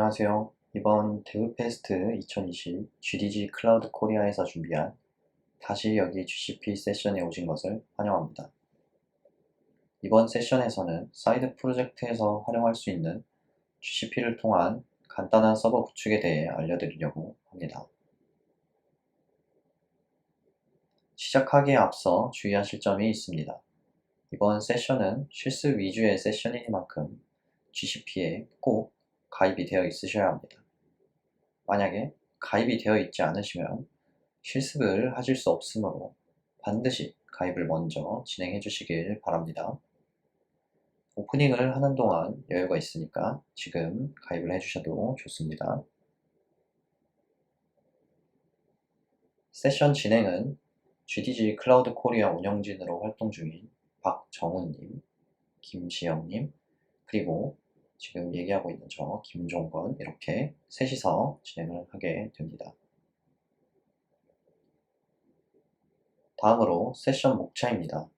안녕하세요. 이번 데브페스트 2020 GDG 클라우드 코리아에서 준비한 다시 여기 GCP 세션에 오신 것을 환영합니다. 이번 세션에서는 사이드 프로젝트에서 활용할 수 있는 GCP를 통한 간단한 서버 구축에 대해 알려드리려고 합니다. 시작하기에 앞서 주의하실 점이 있습니다. 이번 세션은 실습 위주의 세션이니만큼 GCP에 꼭 가입이 되어 있으셔야 합니다. 만약에 가입이 되어 있지 않으시면 실습을 하실 수 없으므로 반드시 가입을 먼저 진행해 주시길 바랍니다. 오프닝을 하는 동안 여유가 있으니까 지금 가입을 해주셔도 좋습니다. 세션 진행은 GDG 클라우드 코리아 운영진으로 활동 중인 박정훈님, 김지영님, 그리고 지금 얘기하고 있는 저 김종건 이렇게 셋이서 진행을 하게 됩니다. 다음으로 세션 목차입니다.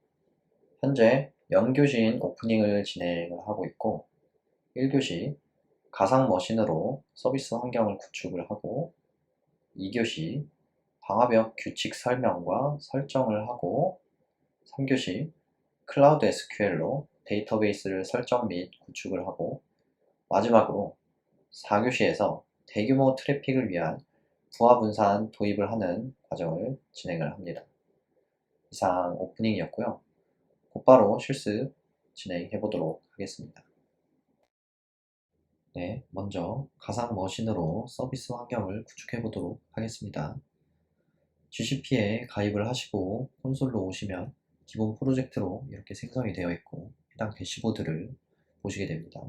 현재 0교시인 오프닝을 진행을 하고 있고 1교시 가상 머신으로 서비스 환경을 구축을 하고 2교시 방화벽 규칙 설명과 설정을 하고 3교시 클라우드 SQL로 데이터베이스를 설정 및 구축을 하고 마지막으로 4교시에서 대규모 트래픽을 위한 부하 분산 도입을 하는 과정을 진행을 합니다. 이상 오프닝이었고요. 곧바로 실습 진행해 보도록 하겠습니다. 네, 먼저 가상 머신으로 서비스 환경을 구축해 보도록 하겠습니다. GCP에 가입을 하시고 콘솔로 오시면 기본 프로젝트로 이렇게 생성이 되어 있고 해당 대시보드를 보시게 됩니다.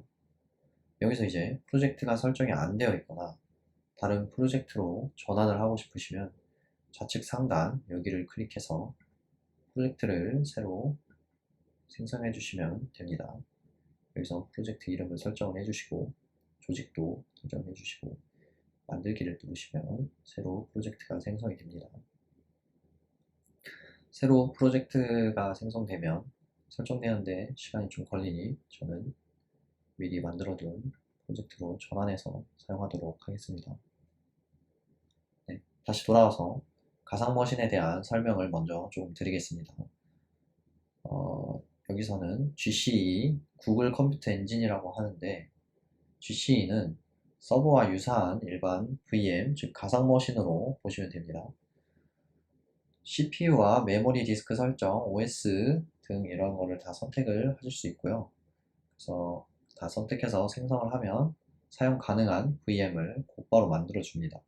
여기서 이제 프로젝트가 설정이 안 되어 있거나 다른 프로젝트로 전환을 하고 싶으시면 좌측 상단 여기를 클릭해서 프로젝트를 새로 생성해 주시면 됩니다. 여기서 프로젝트 이름을 설정을 해주시고 조직도 설정해 주시고 만들기를 누르시면 새로 프로젝트가 생성이 됩니다. 새로 프로젝트가 생성되면 설정되는데 시간이 좀 걸리니 저는 미리 만들어둔 프로젝트로 전환해서 사용하도록 하겠습니다. 네, 다시 돌아와서 가상머신에 대한 설명을 먼저 좀 드리겠습니다. 여기서는 GCE, 구글 컴퓨터 엔진이라고 하는데 GCE는 서버와 유사한 일반 VM, 즉 가상머신으로 보시면 됩니다. CPU와 메모리 디스크 설정, OS 등 이런 거를 다 선택을 하실 수 있고요. 그래서 다 선택해서 생성을 하면 사용 가능한 VM을 곧바로 만들어 줍니다.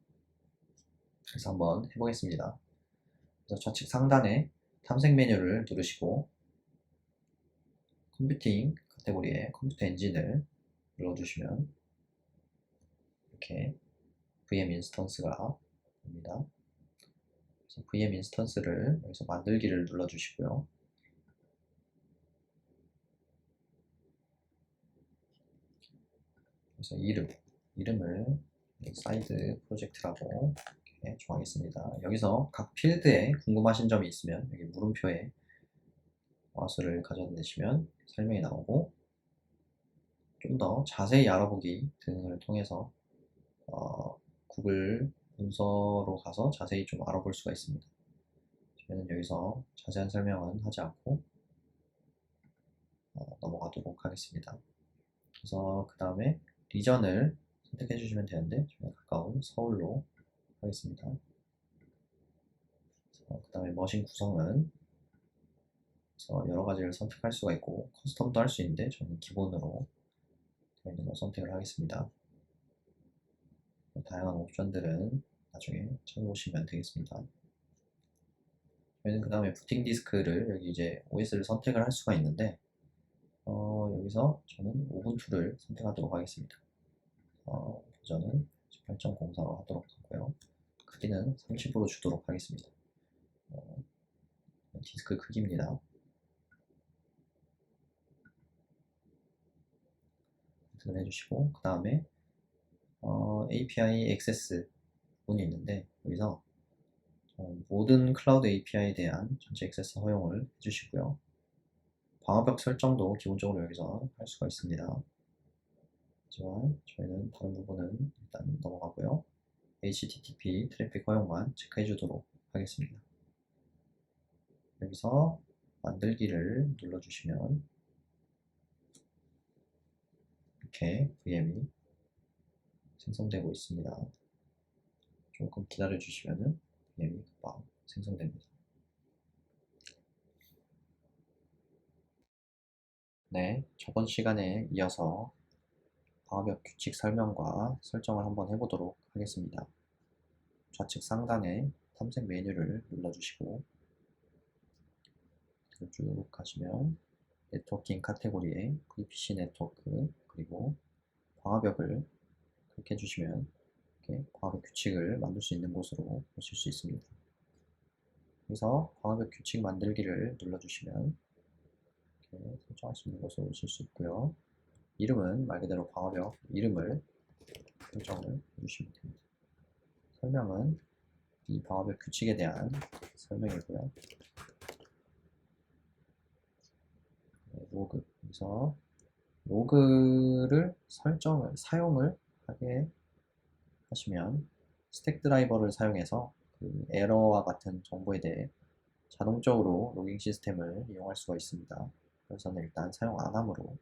그래서 한번 해보겠습니다. 그래서 좌측 상단에 탐색 메뉴를 누르시고 컴퓨팅 카테고리에 컴퓨터 엔진을 눌러주시면 이렇게 VM 인스턴스가 됩니다. 그래서 VM 인스턴스를 여기서 만들기를 눌러주시고요. 그래서 이름을 사이드 프로젝트라고 이렇게 정하겠습니다. 여기서 각 필드에 궁금하신 점이 있으면 여기 물음표에 마우스를 가져다주시면 설명이 나오고 좀 더 자세히 알아보기 등을 통해서 구글 문서로 가서 자세히 좀 알아볼 수가 있습니다. 저는 여기서 자세한 설명은 하지 않고 넘어가도록 하겠습니다. 그래서 그 다음에 리전을 선택해 주시면 되는데 저는 가까운 서울로 하겠습니다. 그 다음에 머신 구성은 여러 가지를 선택할 수가 있고 커스텀도 할 수 있는데 저는 기본으로 되어 있는 걸 선택을 하겠습니다. 다양한 옵션들은 나중에 찾아보시면 되겠습니다. 저희는 그 다음에 부팅 디스크를 여기 이제 OS를 선택을 할 수가 있는데 여기서 저는 우분투를 선택하도록 하겠습니다. 버전은 18.04로 하도록 하고요. 크기는 30으로 주도록 하겠습니다. 디스크 크기입니다. 선택을 해주시고 그 다음에 API 액세스 부분이 있는데 여기서 모든 클라우드 API에 대한 전체 액세스 허용을 해주시고요. 방화벽 설정도 기본적으로 여기서 할 수가 있습니다. 하지만 저희는 다른 부분은 일단 넘어가고요. HTTP 트래픽 허용만 체크해 주도록 하겠습니다. 여기서 만들기를 눌러주시면 이렇게 VM이 생성되고 있습니다. 조금 기다려 주시면 VM이 금방 생성됩니다. 네, 저번 시간에 이어서 방화벽 규칙 설명과 설정을 한번 해보도록 하겠습니다. 좌측 상단에 탐색 메뉴를 눌러주시고 쭉 가시면 네트워킹 카테고리에 VPC 네트워크 그리고 방화벽을 클릭해 주시면 이렇게 방화벽 규칙을 만들 수 있는 곳으로 오실 수 있습니다. 여기서 방화벽 규칙 만들기를 눌러주시면 이렇게 설정할 수 있는 곳으로 오실 수 있고요. 이름은 말 그대로 방화벽 이름을 설정을 해주시면 됩니다. 설명은 이 방화벽 규칙에 대한 설명이고요. 로그, 그래서 로그를 사용을 하게 하시면 스택 드라이버를 사용해서 그 에러와 같은 정보에 대해 자동적으로 로깅 시스템을 이용할 수가 있습니다. 그래서는 일단 사용 안 함으로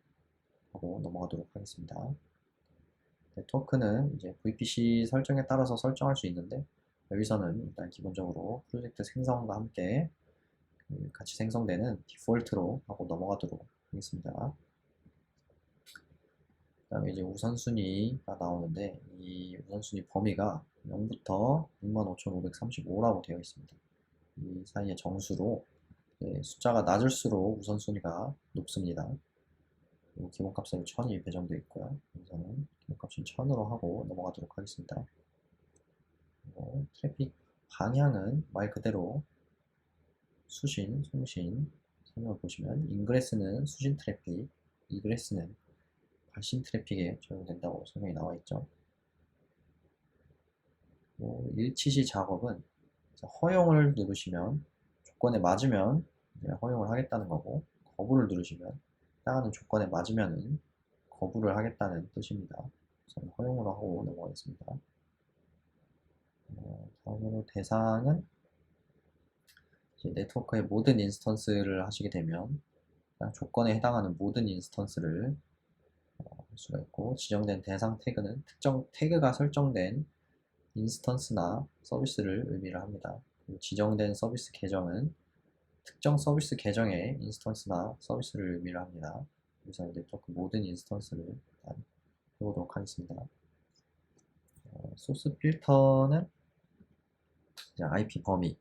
하고 넘어가도록 하겠습니다. 네트워크는 이제 VPC 설정에 따라서 설정할 수 있는데 여기서는 일단 기본적으로 프로젝트 생성과 함께 같이 생성되는 디폴트로 하고 넘어가도록 하겠습니다. 그 다음에 이제 우선순위가 나오는데 이 우선순위 범위가 0부터 65,535라고 되어 있습니다. 이 사이의 정수로 숫자가 낮을수록 우선순위가 높습니다. 그리고 기본값으로 1000이 배정되어 있고요. 여기서는 기본값은 1000으로 하고 넘어가도록 하겠습니다. 그리고 트래픽 방향은 말 그대로 수신, 송신 설명을 보시면 인그레스는 수신 트래픽, 이그레스는 발신 트래픽에 적용된다고 설명이 나와 있죠. 일치시 작업은 허용을 누르시면 조건에 맞으면 허용을 하겠다는 거고 거부를 누르시면 해당하는 조건에 맞으면 거부를 하겠다는 뜻입니다. 저는 허용으로 하고 넘어가겠습니다. 다음으로 대상은 네트워크의 모든 인스턴스를 하시게 되면 조건에 해당하는 모든 인스턴스를 할 수가 있고 지정된 대상 태그는 특정 태그가 설정된 인스턴스나 서비스를 의미를 합니다. 그리고 지정된 서비스 계정은 특정 서비스 계정의 인스턴스나 서비스를 의미를 합니다. 그래서 네트워크 모든 인스턴스를 일단 해보도록 하겠습니다. 소스 필터는 이제 IP 범위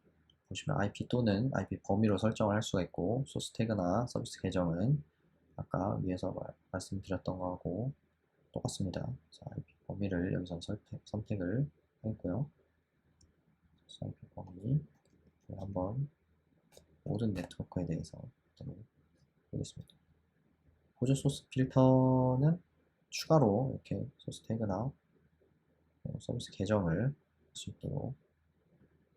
보시면 IP 또는 IP 범위로 설정을 할 수가 있고 소스 태그나 서비스 계정은 아까 위에서 말씀드렸던 거하고 똑같습니다. 자, IP 범위를 여기서 선택을 했고요. IP 범위 한번 모든 네트워크에 대해서 보겠습니다. 보조 소스 필터는 추가로 이렇게 소스 태그나 서비스 계정을 할 수 있도록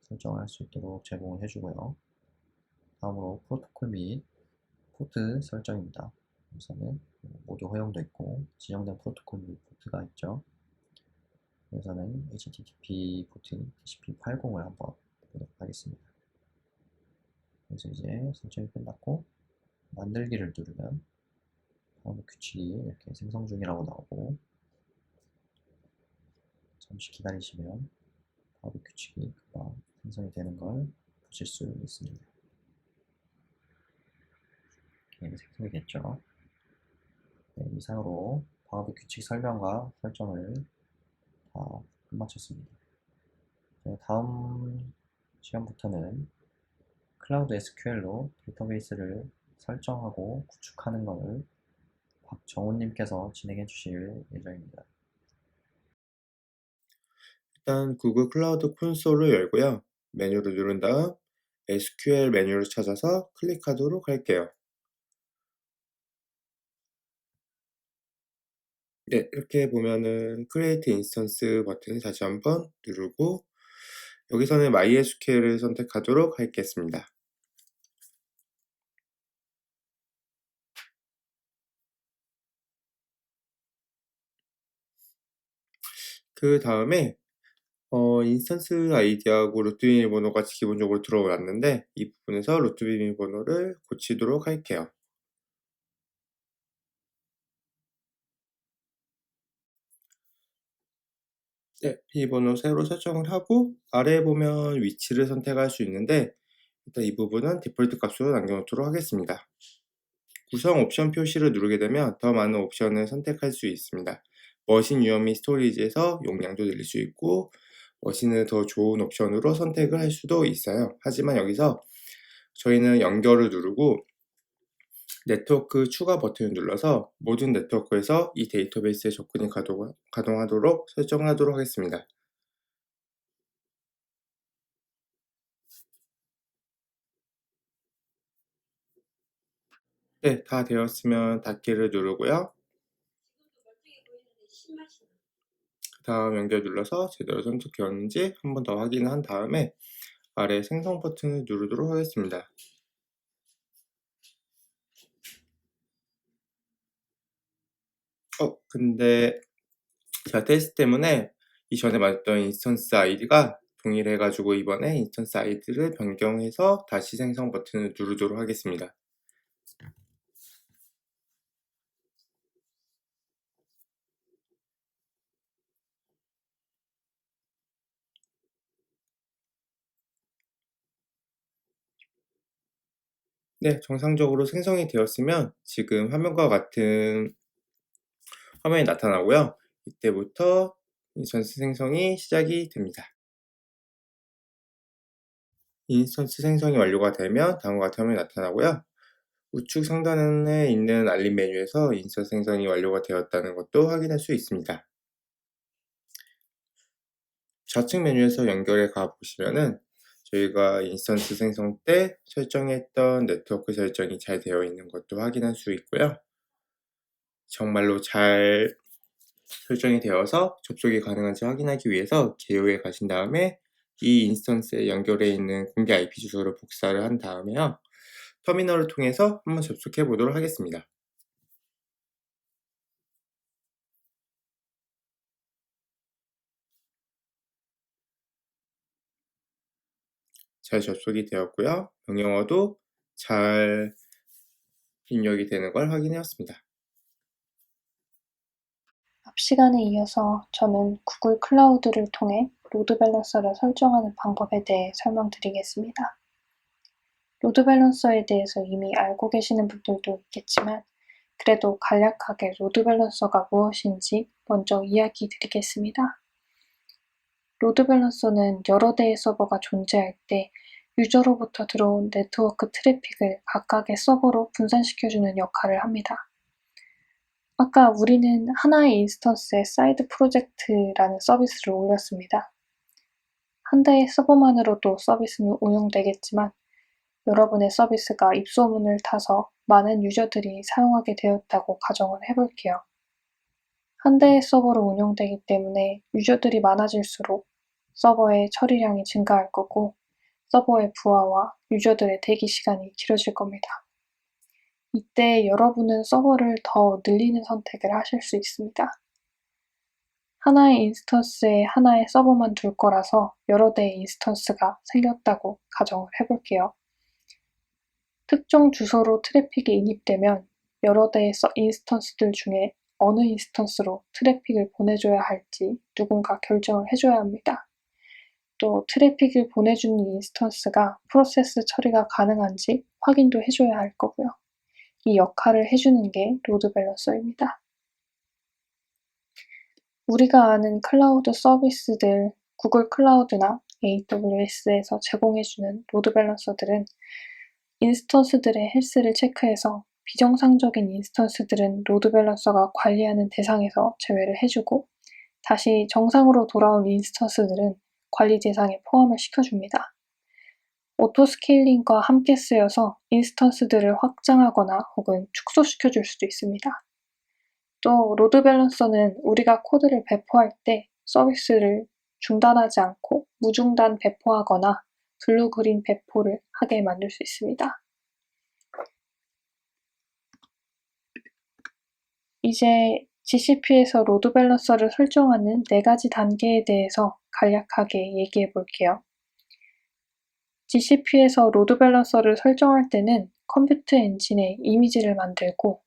설정할 수 있도록 제공을 해주고요. 다음으로 프로토콜 및 포트 설정입니다. 여기서는 모두 허용도 있고 지정된 프로토콜 및 포트가 있죠. 여기서는 HTTP 포트 TCP80을 한번 보도록 하겠습니다. 그래서 이제 설정이 끝났고 만들기를 누르면 다음 규칙이 이렇게 생성 중이라고 나오고 잠시 기다리시면 바로 규칙이 금방 생성이 되는 걸 보실 수 있습니다. 이렇게 생성이 됐죠. 네, 이상으로 방화벽 규칙 설명과 설정을 다 끝마쳤습니다. 네, 다음 시간부터는 클라우드 SQL로 데이터베이스를 설정하고 구축하는 것을 박정훈님께서 진행해 주실 예정입니다. 일단 구글 클라우드 콘솔을 열고요. 메뉴를 누른 다음 SQL 메뉴를 찾아서 클릭하도록 할게요. 네, 이렇게 보면은 Create Instance 버튼을 다시 한번 누르고 여기서는 MySQL을 선택하도록 하겠습니다. 그 다음에 인스턴스 아이디하고 루트 비밀번호가 기본적으로 들어왔는데 이 부분에서 루트 비밀번호를 고치도록 할게요. 네, 비밀번호 새로 설정을 하고 아래에 보면 위치를 선택할 수 있는데 일단 이 부분은 디폴트 값으로 남겨놓도록 하겠습니다. 구성 옵션 표시를 누르게 되면 더 많은 옵션을 선택할 수 있습니다. 머신 유형 및 스토리지에서 용량도 늘릴 수 있고 머신을 더 좋은 옵션으로 선택을 할 수도 있어요. 하지만 여기서 저희는 연결을 누르고 네트워크 추가 버튼을 눌러서 모든 네트워크에서 이 데이터베이스의 접근이 가동하도록 설정하도록 하겠습니다. 네, 다 되었으면 닫기를 누르고요. 그 다음 연결 눌러서 제대로 선택되었는지 한 번 더 확인한 다음에 아래 생성 버튼을 누르도록 하겠습니다. 근데 제가 테스트 때문에 이전에 맞았던 인스턴스 아이디가 동일해가지고 이번에 인스턴스 아이디를 변경해서 다시 생성 버튼을 누르도록 하겠습니다. 네, 정상적으로 생성이 되었으면 지금 화면과 같은 화면이 나타나고요. 이때부터 인스턴스 생성이 시작이 됩니다. 인스턴스 생성이 완료가 되면 다음과 같은 화면이 나타나고요. 우측 상단에 있는 알림 메뉴에서 인스턴스 생성이 완료가 되었다는 것도 확인할 수 있습니다. 좌측 메뉴에서 연결해 가 보시면은 저희가 인스턴스 생성 때 설정했던 네트워크 설정이 잘 되어 있는 것도 확인할 수 있고요. 정말로 잘 설정이 되어서 접속이 가능한지 확인하기 위해서 개요에 가신 다음에 이 인스턴스에 연결해 있는 공개 IP 주소를 복사를 한 다음에요. 터미널을 통해서 한번 접속해 보도록 하겠습니다. 잘 접속이 되었고요. 명령어도 잘 입력이 되는 걸 확인해왔습니다. 앞 시간에 이어서 저는 구글 클라우드를 통해 로드 밸런서를 설정하는 방법에 대해 설명드리겠습니다. 로드 밸런서에 대해서 이미 알고 계시는 분들도 있겠지만 그래도 간략하게 로드 밸런서가 무엇인지 먼저 이야기 드리겠습니다. 로드 밸런서는 여러 대의 서버가 존재할 때 유저로부터 들어온 네트워크 트래픽을 각각의 서버로 분산시켜주는 역할을 합니다. 아까 우리는 하나의 인스턴스에 사이드 프로젝트라는 서비스를 올렸습니다. 한 대의 서버만으로도 서비스는 운영되겠지만 여러분의 서비스가 입소문을 타서 많은 유저들이 사용하게 되었다고 가정을 해볼게요. 한 대의 서버로 운영되기 때문에 유저들이 많아질수록 서버의 처리량이 증가할 거고 서버의 부하와 유저들의 대기 시간이 길어질 겁니다. 이때 여러분은 서버를 더 늘리는 선택을 하실 수 있습니다. 하나의 인스턴스에 하나의 서버만 둘 거라서 여러 대의 인스턴스가 생겼다고 가정을 해볼게요. 특정 주소로 트래픽이 인입되면 여러 대의 인스턴스들 중에 어느 인스턴스로 트래픽을 보내줘야 할지 누군가 결정을 해줘야 합니다. 또 트래픽을 보내주는 인스턴스가 프로세스 처리가 가능한지 확인도 해줘야 할 거고요. 이 역할을 해주는 게 로드 밸런서입니다. 우리가 아는 클라우드 서비스들, 구글 클라우드나 AWS에서 제공해주는 로드 밸런서들은 인스턴스들의 헬스를 체크해서 비정상적인 인스턴스들은 로드 밸런서가 관리하는 대상에서 제외를 해주고 다시 정상으로 돌아온 인스턴스들은 관리 대상에 포함을 시켜줍니다. 오토스케일링과 함께 쓰여서 인스턴스들을 확장하거나 혹은 축소시켜줄 수도 있습니다. 또 로드 밸런서는 우리가 코드를 배포할 때 서비스를 중단하지 않고 무중단 배포하거나 블루 그린 배포를 하게 만들 수 있습니다. 이제 GCP에서 로드 밸런서를 설정하는 4가지 단계에 대해서 간략하게 얘기해 볼게요. GCP에서 로드 밸런서를 설정할 때는 컴퓨터 엔진에 이미지를 만들고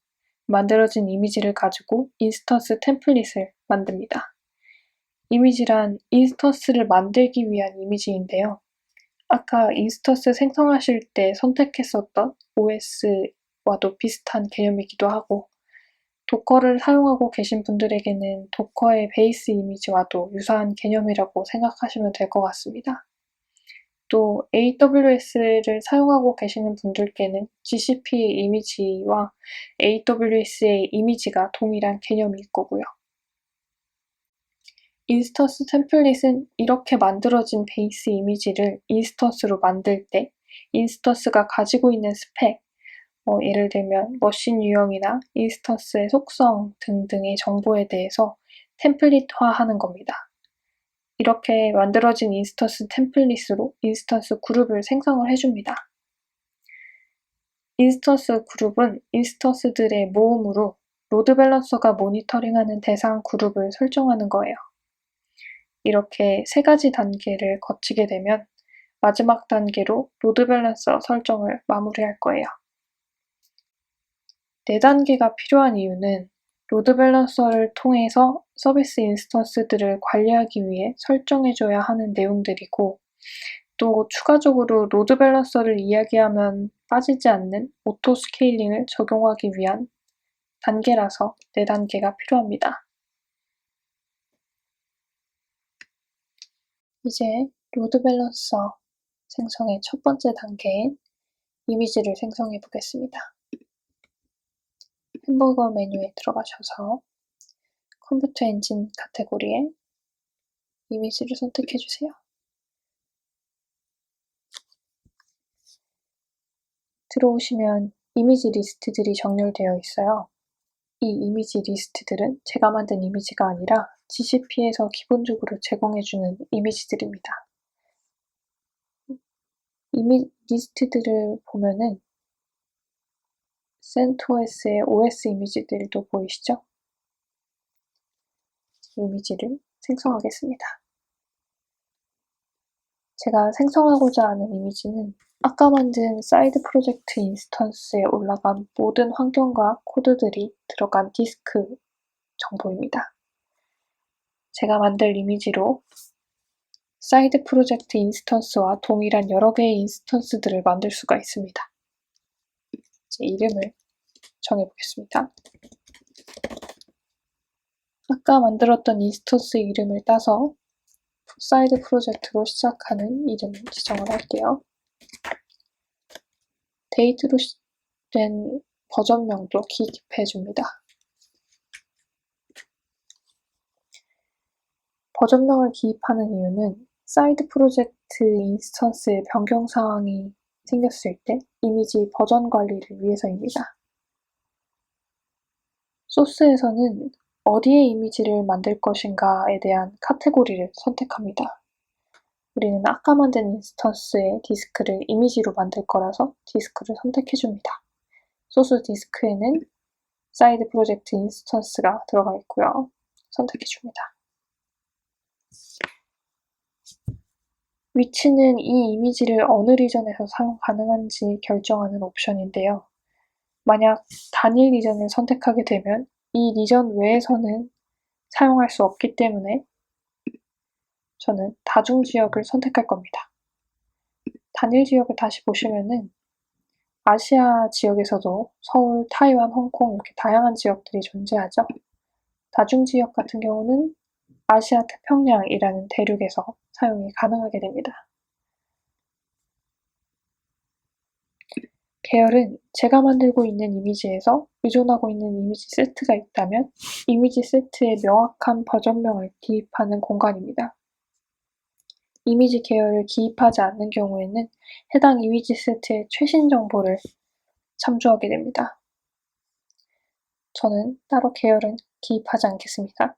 만들어진 이미지를 가지고 인스턴스 템플릿을 만듭니다. 이미지란 인스턴스를 만들기 위한 이미지인데요. 아까 인스턴스 생성하실 때 선택했었던 OS와도 비슷한 개념이기도 하고 도커를 사용하고 계신 분들에게는 도커의 베이스 이미지와도 유사한 개념이라고 생각하시면 될 것 같습니다. 또 AWS를 사용하고 계시는 분들께는 GCP의 이미지와 AWS의 이미지가 동일한 개념일 거고요. 인스턴스 템플릿은 이렇게 만들어진 베이스 이미지를 인스턴스로 만들 때 인스턴스가 가지고 있는 스펙, 예를 들면 머신 유형이나 인스턴스의 속성 등등의 정보에 대해서 템플릿화하는 겁니다. 이렇게 만들어진 인스턴스 템플릿으로 인스턴스 그룹을 생성을 해줍니다. 인스턴스 그룹은 인스턴스들의 모음으로 로드 밸런서가 모니터링하는 대상 그룹을 설정하는 거예요. 이렇게 3가지 단계를 거치게 되면 마지막 단계로 로드 밸런서 설정을 마무리할 거예요. 4단계가 필요한 이유는 로드 밸런서를 통해서 서비스 인스턴스들을 관리하기 위해 설정해줘야 하는 내용들이고 또 추가적으로 로드 밸런서를 이야기하면 빠지지 않는 오토 스케일링을 적용하기 위한 단계라서 4단계가 필요합니다. 이제 로드 밸런서 생성의 첫 번째 단계인 이미지를 생성해 보겠습니다. 햄버거 메뉴에 들어가셔서 컴퓨터 엔진 카테고리에 이미지를 선택해 주세요. 들어오시면 이미지 리스트들이 정렬되어 있어요. 이 이미지 리스트들은 제가 만든 이미지가 아니라 GCP에서 기본적으로 제공해주는 이미지들입니다. 리스트들을 보면은 CentOS의 OS 이미지들도 보이시죠? 이미지를 생성하겠습니다. 제가 생성하고자 하는 이미지는 아까 만든 사이드 프로젝트 인스턴스에 올라간 모든 환경과 코드들이 들어간 디스크 정보입니다. 제가 만들 이미지로 사이드 프로젝트 인스턴스와 동일한 여러 개의 인스턴스들을 만들 수가 있습니다. 제 이름을 정해보겠습니다. 아까 만들었던 인스턴스 이름을 따서 사이드 프로젝트로 시작하는 이름을 지정을 할게요. 데이트로 된 버전명도 기입해줍니다. 버전명을 기입하는 이유는 사이드 프로젝트 인스턴스의 변경 사항이 생겼을 때 이미지 버전 관리를 위해서입니다. 소스에서는 어디에 이미지를 만들 것인가에 대한 카테고리를 선택합니다. 우리는 아까 만든 인스턴스의 디스크를 이미지로 만들 거라서 디스크를 선택해줍니다. 소스 디스크에는 사이드 프로젝트 인스턴스가 들어가 있고요. 선택해줍니다. 위치는 이 이미지를 어느 리전에서 사용 가능한지 결정하는 옵션인데요. 만약 단일 리전을 선택하게 되면 이 리전 외에서는 사용할 수 없기 때문에 저는 다중 지역을 선택할 겁니다. 단일 지역을 다시 보시면은 아시아 지역에서도 서울, 타이완, 홍콩 이렇게 다양한 지역들이 존재하죠. 다중 지역 같은 경우는 아시아 태평양이라는 대륙에서 사용이 가능하게 됩니다. 계열은 제가 만들고 있는 이미지에서 의존하고 있는 이미지 세트가 있다면 이미지 세트의 명확한 버전명을 기입하는 공간입니다. 이미지 계열을 기입하지 않는 경우에는 해당 이미지 세트의 최신 정보를 참조하게 됩니다. 저는 따로 계열은 기입하지 않겠습니다.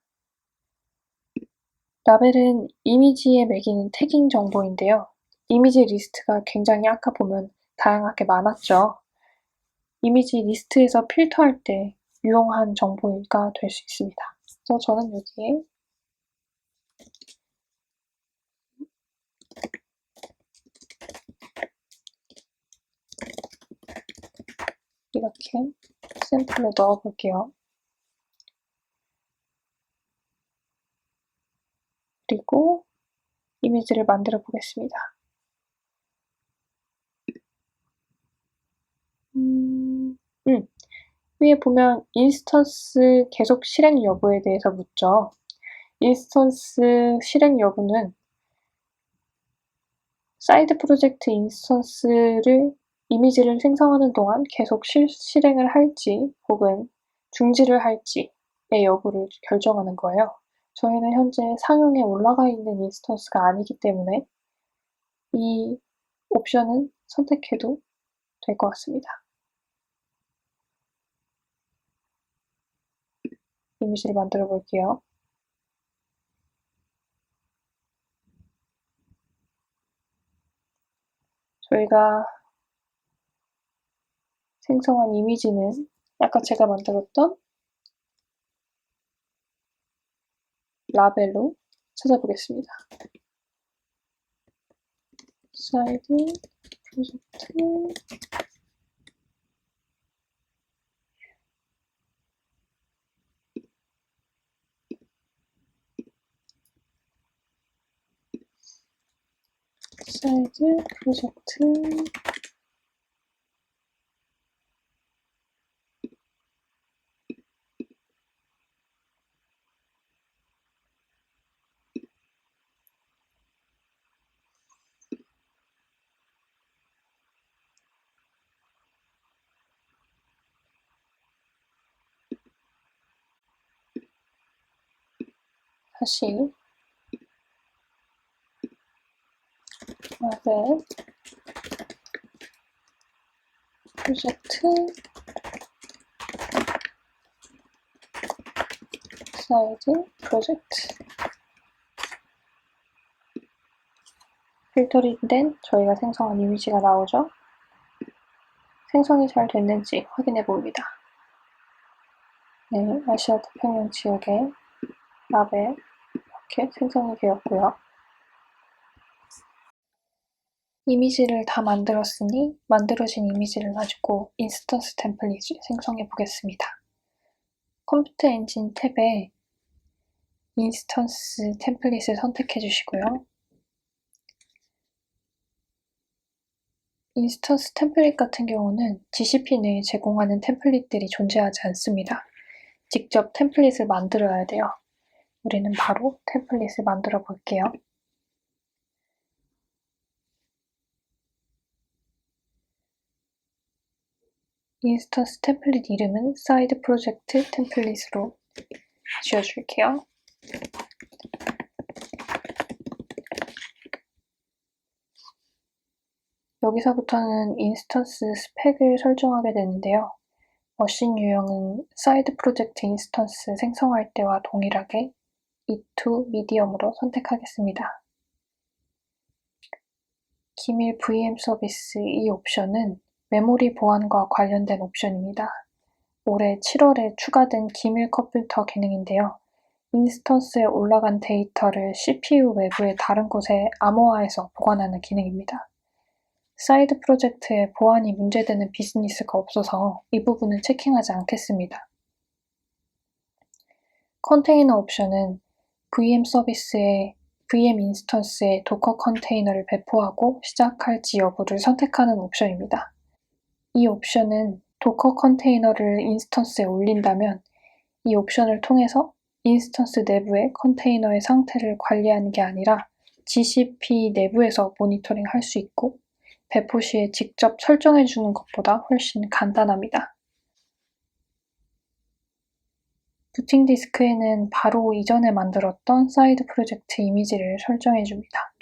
라벨은 이미지에 매기는 태깅 정보인데요. 이미지 리스트가 굉장히 아까 보면 다양하게 많았죠. 이미지 리스트에서 필터할 때 유용한 정보가 될 수 있습니다. 그래서 저는 여기에 이렇게 샘플을 넣어 볼게요. 그리고 이미지를 만들어 보겠습니다. 위에 보면 인스턴스 계속 실행 여부에 대해서 묻죠. 인스턴스 실행 여부는 사이드 프로젝트 인스턴스를 이미지를 생성하는 동안 계속 실행을 할지 혹은 중지를 할지의 여부를 결정하는 거예요. 저희는 현재 상용에 올라가 있는 인스턴스가 아니기 때문에 이 옵션은 선택해도 될 것 같습니다. 이미지를 만들어 볼게요. 저희가 생성한 이미지는 아까 제가 만들었던 라벨로 찾아보겠습니다. 사이드 프로젝트 사이드 프로젝트 다시 라벨 프로젝트 사이드 프로젝트 필터링된 저희가 생성한 이미지가 나오죠. 생성이 잘 됐는지 확인해 봅니다. 네, 아시아 태평양 지역의 라벨 이렇게 생성이 되었고요. 이미지를 다 만들었으니 만들어진 이미지를 가지고 인스턴스 템플릿을 생성해 보겠습니다. 컴퓨터 엔진 탭에 인스턴스 템플릿을 선택해 주시고요. 인스턴스 템플릿 같은 경우는 GCP 내에 제공하는 템플릿들이 존재하지 않습니다. 직접 템플릿을 만들어야 돼요. 우리는 바로 템플릿을 만들어 볼게요. 인스턴스 템플릿 이름은 사이드 프로젝트 템플릿으로 지어줄게요. 여기서부터는 인스턴스 스펙을 설정하게 되는데요. 머신 유형은 사이드 프로젝트 인스턴스 생성할 때와 동일하게 E2 미디엄으로 선택하겠습니다. 기밀 VM 서비스 이 옵션은 메모리 보안과 관련된 옵션입니다. 올해 7월에 추가된 기밀 컴퓨터 기능인데요. 인스턴스에 올라간 데이터를 CPU 외부의 다른 곳에 암호화해서 보관하는 기능입니다. 사이드 프로젝트에 보안이 문제되는 비즈니스가 없어서 이 부분은 체킹하지 않겠습니다. 컨테이너 옵션은 VM 서비스의 VM 인스턴스에 도커 컨테이너를 배포하고 시작할지 여부를 선택하는 옵션입니다. 이 옵션은 도커 컨테이너를 인스턴스에 올린다면 이 옵션을 통해서 인스턴스 내부의 컨테이너의 상태를 관리하는 게 아니라 GCP 내부에서 모니터링 할 수 있고 배포 시에 직접 설정해 주는 것보다 훨씬 간단합니다. 부팅 디스크에는 바로 이전에 만들었던 사이드 프로젝트 이미지를 설정해 줍니다.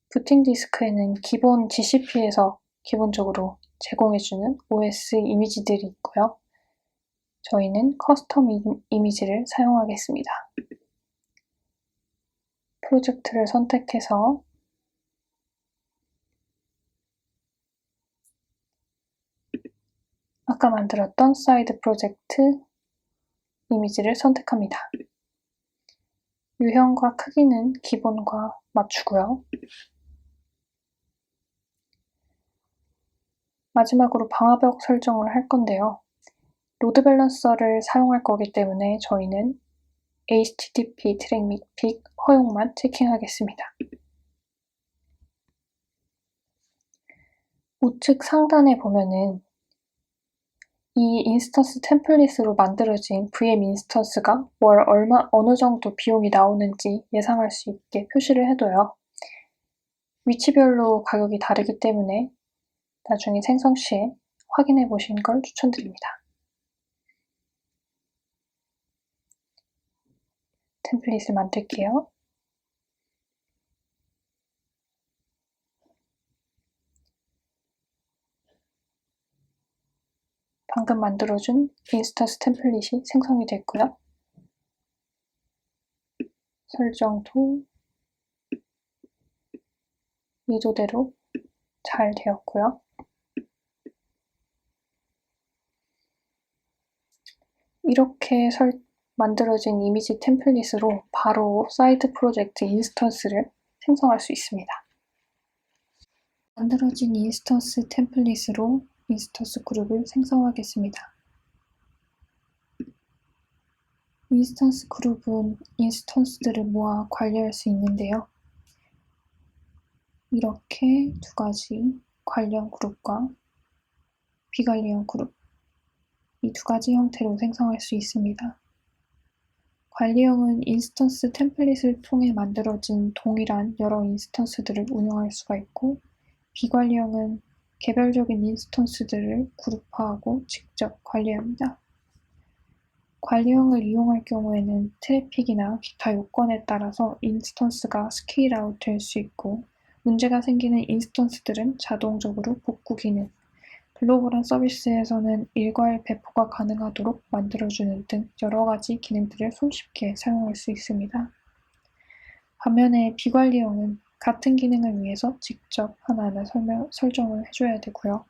부팅 디스크에는 기본 GCP에서 기본적으로 제공해주는 OS 이미지들이 있고요. 저희는 커스텀 이미지를 사용하겠습니다. 프로젝트를 선택해서 아까 만들었던 사이드 프로젝트 이미지를 선택합니다. 유형과 크기는 기본과 맞추고요. 마지막으로 방화벽 설정을 할 건데요. 로드 밸런서를 사용할 거기 때문에 저희는 HTTP 트랙 및 픽 허용만 체킹하겠습니다. 우측 상단에 보면은 이 인스턴스 템플릿으로 만들어진 VM 인스턴스가 월 어느 정도 비용이 나오는지 예상할 수 있게 표시를 해둬요. 위치별로 가격이 다르기 때문에 나중에 생성 시에 확인해 보시는 걸 추천드립니다. 템플릿을 만들게요. 방금 만들어준 인스턴스 템플릿이 생성이 됐고요. 설정도 의도대로 잘 되었고요. 이렇게 만들어진 이미지 템플릿으로 바로 사이드 프로젝트 인스턴스를 생성할 수 있습니다. 만들어진 인스턴스 템플릿으로 인스턴스 그룹을 생성하겠습니다. 인스턴스 그룹은 인스턴스들을 모아 관리할 수 있는데요. 이렇게 두 가지 관리형 그룹과 비관리형 그룹, 이 두 가지 형태로 생성할 수 있습니다. 관리형은 인스턴스 템플릿을 통해 만들어진 동일한 여러 인스턴스들을 운영할 수가 있고, 비관리형은 개별적인 인스턴스들을 그룹화하고 직접 관리합니다. 관리형을 이용할 경우에는 트래픽이나 기타 요건에 따라서 인스턴스가 스케일 아웃 될 수 있고, 문제가 생기는 인스턴스들은 자동적으로 복구 기능, 글로벌한 서비스에서는 일괄 배포가 가능하도록 만들어주는 등 여러 가지 기능들을 손쉽게 사용할 수 있습니다. 반면에 비관리형은 같은 기능을 위해서 직접 하나하나 설정을 해줘야 되고요.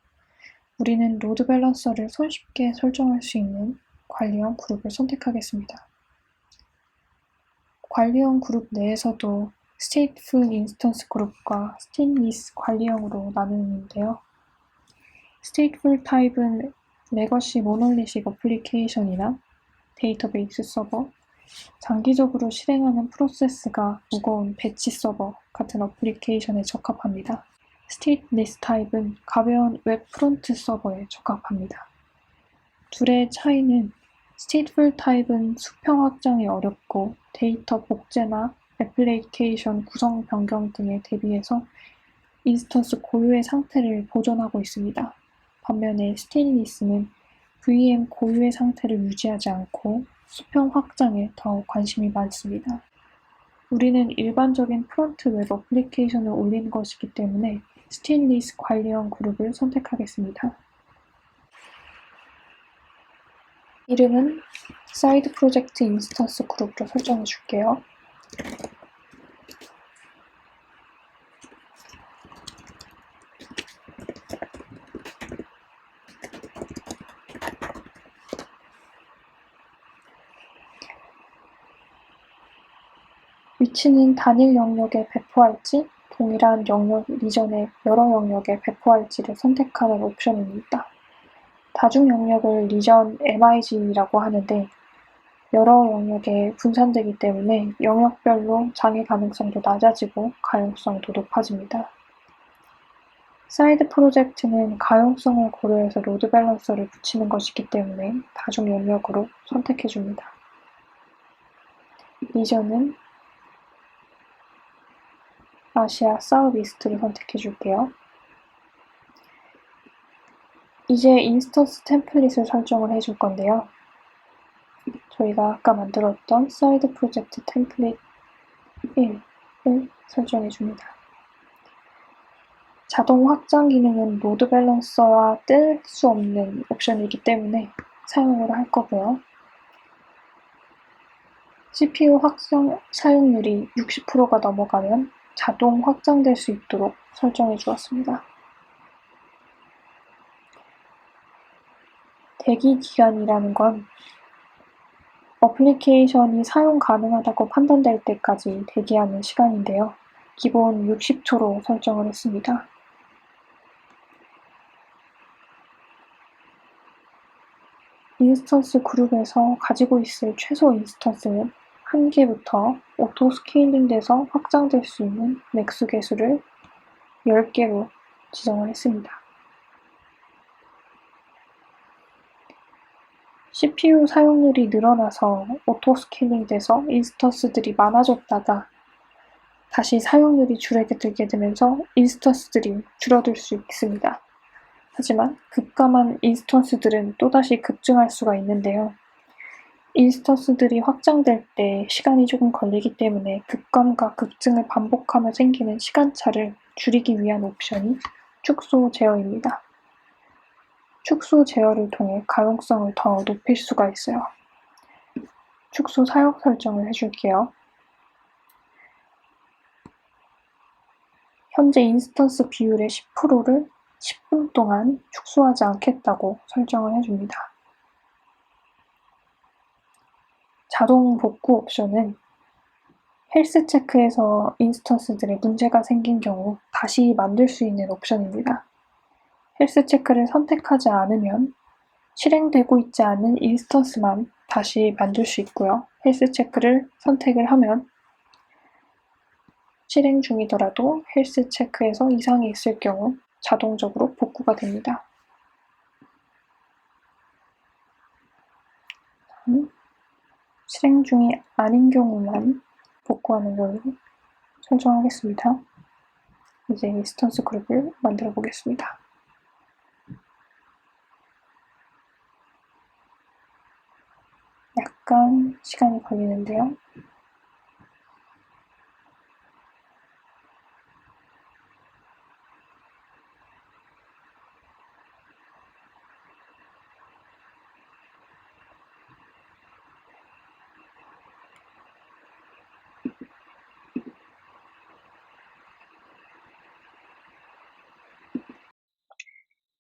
우리는 로드 밸런서를 손쉽게 설정할 수 있는 관리형 그룹을 선택하겠습니다. 관리형 그룹 내에서도 stateful 인스턴스 그룹과 stateless 관리형으로 나누는데요. stateful 타입은 레거시 모놀리식 어플리케이션이나 데이터베이스 서버, 장기적으로 실행하는 프로세스가 무거운 배치 서버 같은 어플리케이션에 적합합니다. stateless 타입은 가벼운 웹 프론트 서버에 적합합니다. 둘의 차이는 stateful 타입은 수평 확장이 어렵고 데이터 복제나 애플리케이션 구성 변경 등에 대비해서 인스턴스 고유의 상태를 보존하고 있습니다. 반면에 stateless는 VM 고유의 상태를 유지하지 않고 수평 확장에 더 관심이 많습니다. 우리는 일반적인 프론트 웹 어플리케이션을 올리는 것이기 때문에 stateless 관리형 그룹을 선택하겠습니다. 이름은 사이드 프로젝트 인스턴스 그룹으로 설정해 줄게요. 위치는 단일 영역에 배포할지 동일한 영역 이전에 여러 영역에 배포할지를 선택하는 옵션입니다. 다중 영역을 리전 MIG라고 하는데 여러 영역에 분산되기 때문에 영역별로 장애 가능성도 낮아지고 가용성도 높아집니다. 사이드 프로젝트는 가용성을 고려해서 로드 밸런서를 붙이는 것이기 때문에 다중 영역으로 선택해줍니다. 리전은 아시아 사우이스트를 선택해줄게요. 이제 인스턴스 템플릿을 설정을 해줄 건데요. 저희가 아까 만들었던 사이드 프로젝트 템플릿 1을 설정해 줍니다. 자동 확장 기능은 로드 밸런서와 뗄 수 없는 옵션이기 때문에 사용을 할 거고요. CPU 확장 사용률이 60%가 넘어가면 자동 확장될 수 있도록 설정해 주었습니다. 대기 기간이라는 건 어플리케이션이 사용 가능하다고 판단될 때까지 대기하는 시간인데요. 기본 60초로 설정을 했습니다. 인스턴스 그룹에서 가지고 있을 최소 인스턴스는 1개부터 오토 스케일링 돼서 확장될 수 있는 맥스 개수를 10개로 지정을 했습니다. CPU 사용률이 늘어나서 오토 스케일링 돼서 인스턴스들이 많아졌다가 다시 사용률이 줄어들게 되면서 인스턴스들이 줄어들 수 있습니다. 하지만 급감한 인스턴스들은 또다시 급증할 수가 있는데요. 인스턴스들이 확장될 때 시간이 조금 걸리기 때문에 급감과 급증을 반복하며 생기는 시간차를 줄이기 위한 옵션이 축소 제어입니다. 축소 제어를 통해 가용성을 더 높일 수가 있어요. 축소 사용 설정을 해줄게요. 현재 인스턴스 비율의 10%를 10분 동안 축소하지 않겠다고 설정을 해줍니다. 자동 복구 옵션은 헬스 체크에서 인스턴스들에 문제가 생긴 경우 다시 만들 수 있는 옵션입니다. 헬스 체크를 선택하지 않으면 실행되고 있지 않은 인스턴스만 다시 만들 수 있고요. 헬스 체크를 선택을 하면 실행 중이더라도 헬스 체크에서 이상이 있을 경우 자동적으로 복구가 됩니다. 실행 중이 아닌 경우만 복구하는 걸로 설정하겠습니다. 이제 인스턴스 그룹을 만들어 보겠습니다. 약간 시간이 걸리는데요.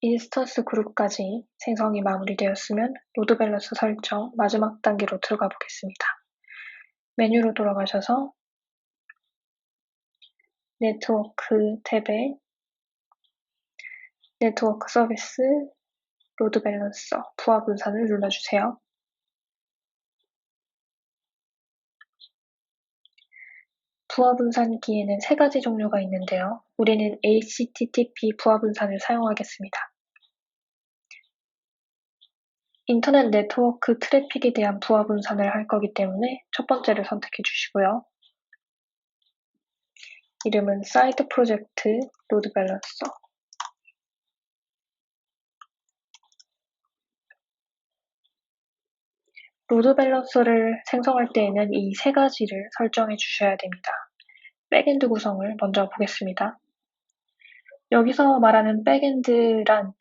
인스턴스 그룹까지 생성이 마무리되었으면 로드 밸런스 설정 마지막 단계로 들어가 보겠습니다. 메뉴로 돌아가셔서 네트워크 탭에 네트워크 서비스 로드 밸런서 부하 분산을 눌러주세요. 부하 분산기에는 3가지 종류가 있는데요. 우리는 HTTP 부하 분산을 사용하겠습니다. 인터넷 네트워크 트래픽에 대한 부하 분산을 할 거기 때문에 첫 번째를 선택해 주시고요. 이름은 사이드 프로젝트 로드 밸런서. 로드 밸런서를 생성할 때에는 이 3가지를 설정해 주셔야 됩니다. 백엔드 구성을 먼저 보겠습니다. 여기서 말하는 백엔드란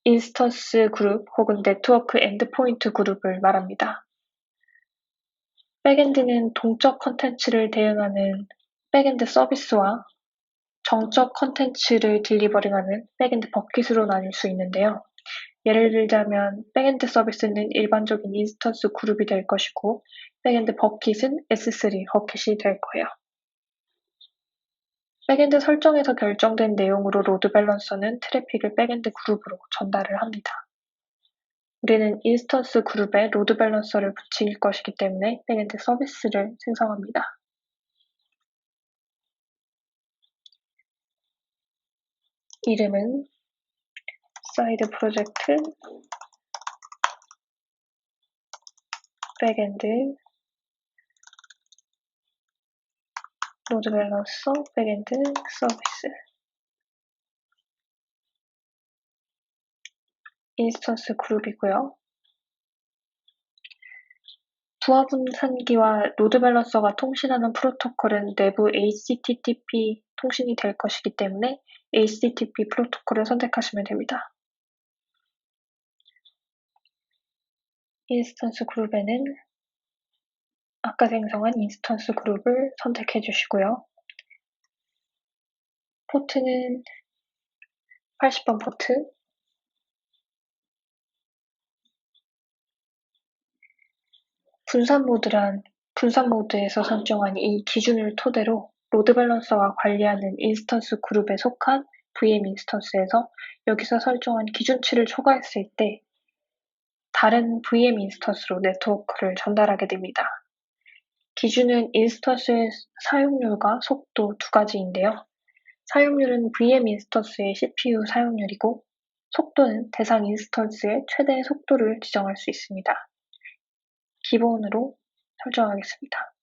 인스턴스 그룹 혹은 네트워크 엔드포인트 그룹을 말합니다. 백엔드는 동적 컨텐츠를 대응하는 백엔드 서비스와 정적 컨텐츠를 딜리버링하는 백엔드 버킷으로 나뉠 수 있는데요. 예를 들자면 백엔드 서비스는 일반적인 인스턴스 그룹이 될 것이고 백엔드 버킷은 S3 버킷이 될 거예요. 백엔드 설정에서 결정된 내용으로 로드 밸런서는 트래픽을 백엔드 그룹으로 전달을 합니다. 우리는 인스턴스 그룹에 로드 밸런서를 붙일 것이기 때문에 백엔드 서비스를 생성합니다. 이름은 사이드 프로젝트 백엔드 로드 밸런서 백엔드 서비스 인스턴스 그룹이고요. 부하 분산기와 로드 밸런서가 통신하는 프로토콜은 내부 HTTP 통신이 될 것이기 때문에 HTTP 프로토콜을 선택하시면 됩니다. 인스턴스 그룹에는 아까 생성한 인스턴스 그룹을 선택해 주시고요. 포트는 80번 포트, 분산 모드에서 설정한 이 기준을 토대로 로드 밸런서가 관리하는 인스턴스 그룹에 속한 VM 인스턴스에서 여기서 설정한 기준치를 초과했을 때 다른 VM 인스턴스로 네트워크를 전달하게 됩니다. 기준은 인스턴스의 사용률과 속도 두 가지인데요. 사용률은 VM 인스턴스의 CPU 사용률이고 속도는 대상 인스턴스의 최대 속도를 지정할 수 있습니다. 기본으로 설정하겠습니다.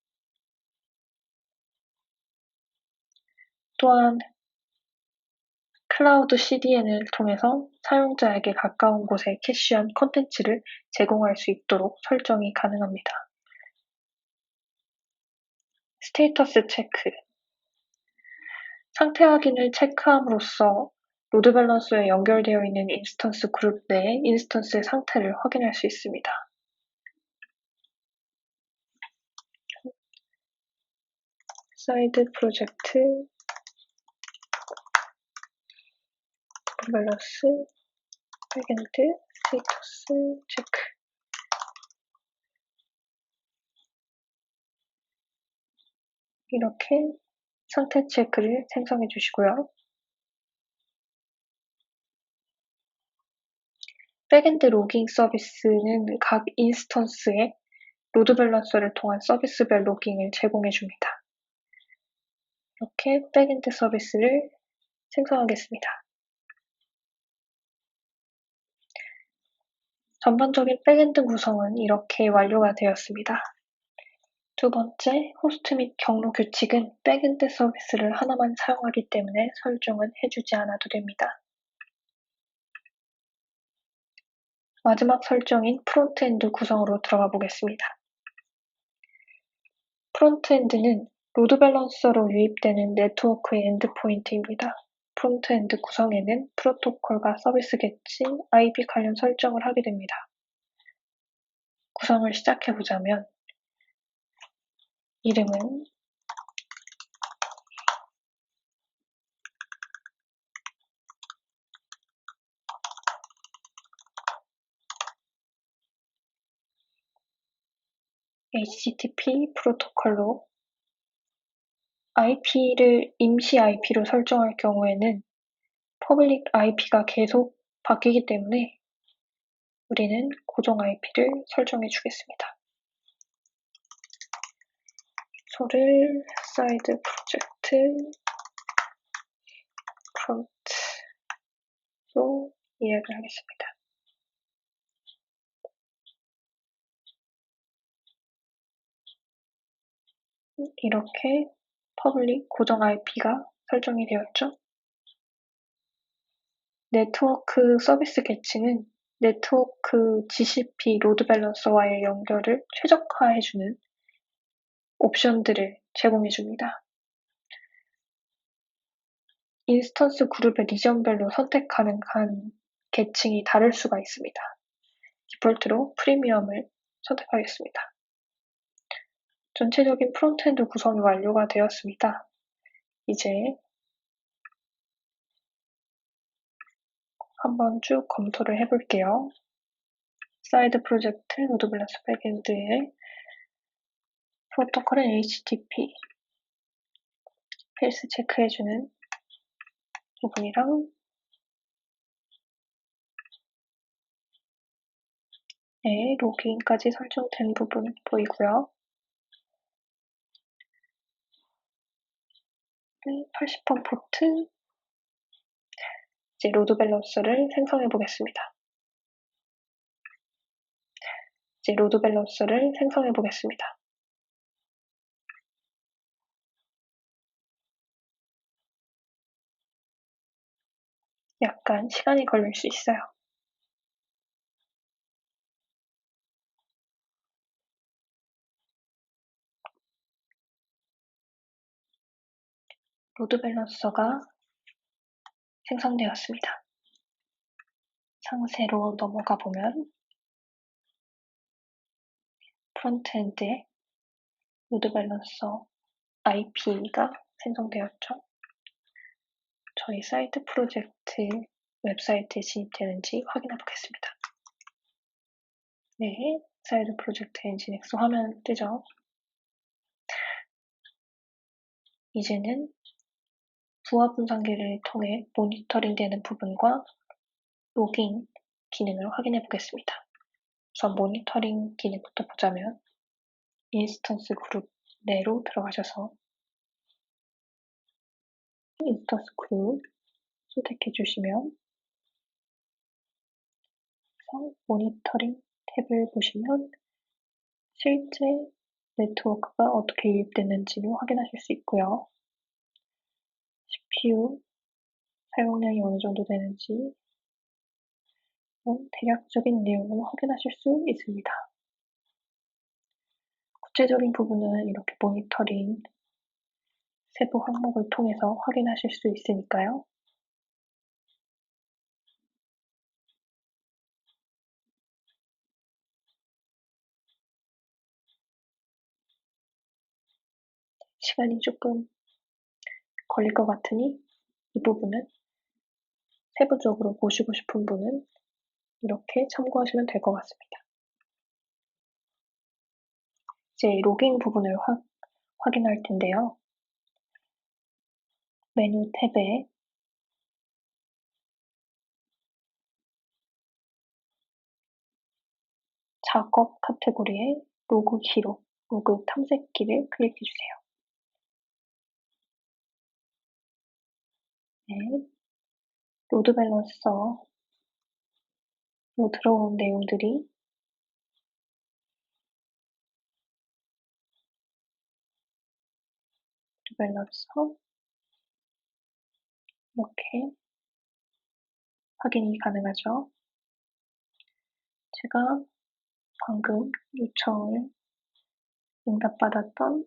또한 클라우드 CDN을 통해서 사용자에게 가까운 곳에 캐시한 콘텐츠를 제공할 수 있도록 설정이 가능합니다. 스테이터스 체크. 상태 확인을 체크함으로써 로드 밸런서에 연결되어 있는 인스턴스 그룹 내의 인스턴스의 상태를 확인할 수 있습니다. 사이드 프로젝트, 로드 밸런스, 백엔드, 스테이터스 체크. 이렇게 상태 체크를 생성해 주시고요. 백엔드 로깅 서비스는 각 인스턴스에 로드 밸런서를 통한 서비스별 로깅을 제공해 줍니다. 이렇게 백엔드 서비스를 생성하겠습니다. 전반적인 백엔드 구성은 이렇게 완료가 되었습니다. 두 번째, 호스트 및 경로 규칙은 백엔드 서비스를 하나만 사용하기 때문에 설정은 해주지 않아도 됩니다. 마지막 설정인 프론트엔드 구성으로 들어가 보겠습니다. 프론트엔드는 로드 밸런서로 유입되는 네트워크의 엔드포인트입니다. 프론트엔드 구성에는 프로토콜과 서비스 계층, IP 관련 설정을 하게 됩니다. 구성을 시작해보자면 이름은 HTTP 프로토콜로 IP를 임시 IP로 설정할 경우에는 퍼블릭 IP가 계속 바뀌기 때문에 우리는 고정 IP를 설정해 주겠습니다. 소를 사이드 프로젝트 프론트로 예약을 하겠습니다. 이렇게 퍼블릭 고정 IP가 설정이 되었죠. 네트워크 서비스 계층은 네트워크 GCP 로드 밸런서와의 연결을 최적화해주는 옵션들을 제공해줍니다. 인스턴스 그룹의 리전별로 선택 가능한 계층이 다를 수가 있습니다. 디폴트로 프리미엄을 선택하겠습니다. 전체적인 프론트엔드 구성이 완료가 되었습니다. 이제 한번 쭉 검토를 해볼게요. 사이드 프로젝트 로드 밸런스 백엔드의 프로토콜은 HTTP 헬스 체크해주는 부분이랑 로그인까지 설정된 부분 보이고요. 80번 포트 이제 로드 밸런서를 생성해 보겠습니다. 약간 시간이 걸릴 수 있어요. 로드 밸런서가 생성되었습니다. 상세로 넘어가 보면 프론트엔드에 로드 밸런서 IP가 생성되었죠. 저희 사이트 프로젝트 웹사이트에 진입되는지 확인해 보겠습니다. 네, 사이드 프로젝트 엔진엑스 화면 뜨죠. 이제는 부하 분산기를 통해 모니터링 되는 부분과 로깅 기능을 확인해 보겠습니다. 우선 모니터링 기능부터 보자면 인스턴스 그룹 내로 들어가셔서 인스턴스 그룹 선택해 주시면 모니터링 탭을 보시면 실제 네트워크가 어떻게 유입됐는지를 확인하실 수 있고요. CPU 사용량이 어느 정도 되는지 대략적인 내용을 확인하실 수 있습니다. 구체적인 부분은 이렇게 모니터링 세부 항목을 통해서 확인하실 수 있으니까요. 시간이 조금 걸릴 것 같으니 이 부분은 세부적으로 보시고 싶은 분은 이렇게 참고하시면 될 것 같습니다. 이제 로깅 부분을 확인할 텐데요. 메뉴 탭에 작업 카테고리에 로그 기록, 로그 탐색기를 클릭해 주세요. 네. 로드 밸런서로 들어온 내용들이 로드 밸런서 이렇게 확인이 가능하죠. 제가 방금 요청을 응답받았던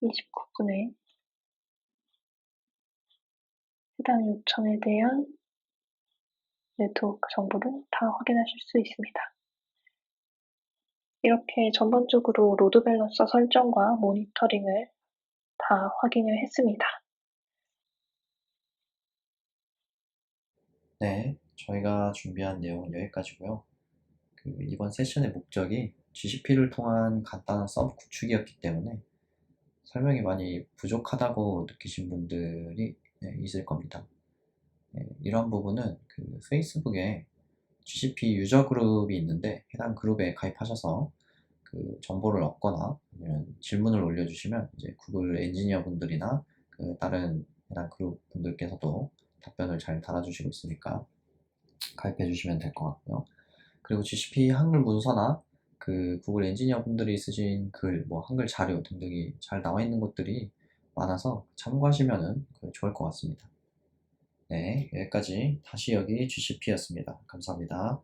29분에 해당 요청에 대한 네트워크 정보를 다 확인하실 수 있습니다. 이렇게 전반적으로 로드 밸런서 설정과 모니터링을 다 확인을 했습니다. 네, 저희가 준비한 내용은 여기까지고요. 이번 세션의 목적이 GCP를 통한 간단한 서브 구축이었기 때문에 설명이 많이 부족하다고 느끼신 분들이 있을 겁니다. 이런 부분은 페이스북에 GCP 유저 그룹이 있는데 해당 그룹에 가입하셔서 정보를 얻거나 아니면 질문을 올려주시면 이제 구글 엔지니어 분들이나 다른 해당 그룹 분들께서도 답변을 잘 달아주시고 있으니까 가입해 주시면 될 것 같고요. 그리고 GCP 한글 문서나 구글 엔지니어 분들이 쓰신 글, 뭐 한글 자료 등등이 잘 나와 있는 것들이 많아서 참고하시면 좋을 것 같습니다. 네, 여기까지 다시 여기 GCP였습니다. 감사합니다.